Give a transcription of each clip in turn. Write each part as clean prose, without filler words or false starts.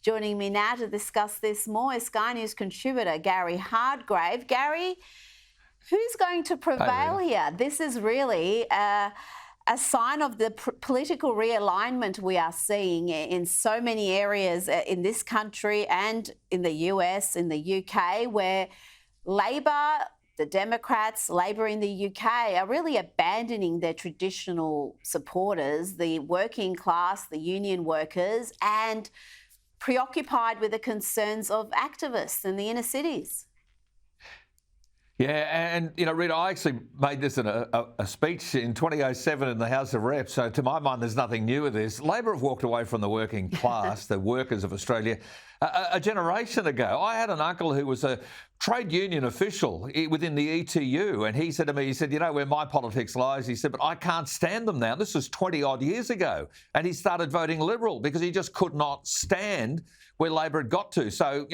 Joining me now to discuss this more is Sky News contributor Gary Hardgrave. Gary, who's going to prevail here? This is really a sign of the political realignment we are seeing in so many areas in this country and in the US, in the UK, where Labor, the Democrats, Labor in the UK are really abandoning their traditional supporters, the working class, the union workers, and preoccupied with the concerns of activists in the inner cities. Yeah, and, Rita, I actually made this in a speech in 2007 in the House of Reps, so to my mind there's nothing new with this. Labor have walked away from the working class, the workers of Australia, a generation ago. I had an uncle who was a trade union official within the ETU, and he said to me, he said, where my politics lies, he said, but I can't stand them now. This was 20 odd years ago. And he started voting Liberal because he just could not stand where Labor had got to. So,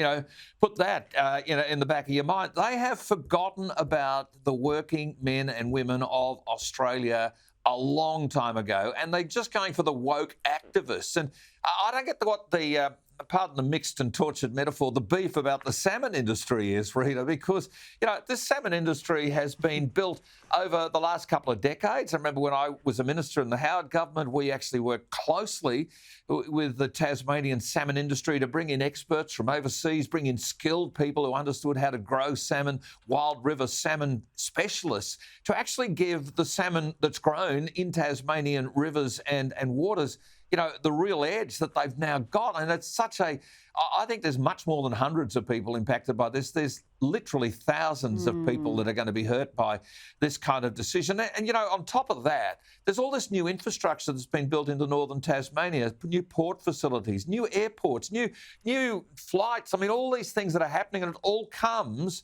put that, in the back of your mind. They have forgotten about the working men and women of Australia a long time ago, and they're just going for the woke activists. And I don't get what the pardon the mixed and tortured metaphor, the beef about the salmon industry is, Rita, because, this salmon industry has been built over the last couple of decades. I remember when I was a minister in the Howard government, we actually worked closely with the Tasmanian salmon industry to bring in experts from overseas, bring in skilled people who understood how to grow salmon, wild river salmon specialists, to actually give the salmon that's grown in Tasmanian rivers and waters the real edge that they've now got. And it's I think there's much more than hundreds of people impacted by this. There's literally thousands of people that are going to be hurt by this kind of decision. And, on top of that, there's all this new infrastructure that's been built into northern Tasmania, new port facilities, new airports, new flights. I mean, all these things that are happening, and it all comes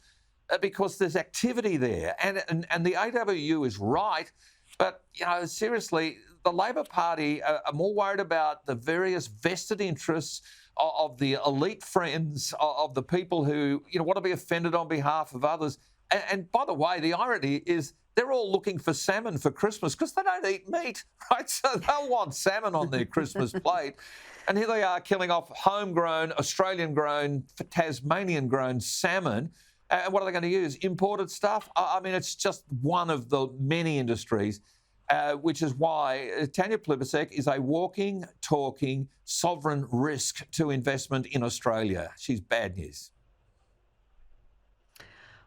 because there's activity there. And the AWU is right. But, seriously, the Labor Party are more worried about the various vested interests of the elite friends of the people who, want to be offended on behalf of others. And by the way, the irony is they're all looking for salmon for Christmas because they don't eat meat, right? So they'll want salmon on their Christmas plate. And here they are killing off homegrown, Australian-grown, Tasmanian-grown salmon. And what are they going to use? Imported stuff? I mean, it's just one of the many industries, which is why Tanya Plibersek is a walking, talking sovereign risk to investment in Australia. She's bad news.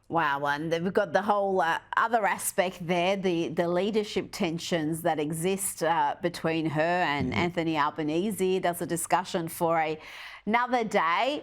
Wow, and we've got the whole other aspect there, the leadership tensions that exist between her and Anthony Albanese. That's a discussion for another day.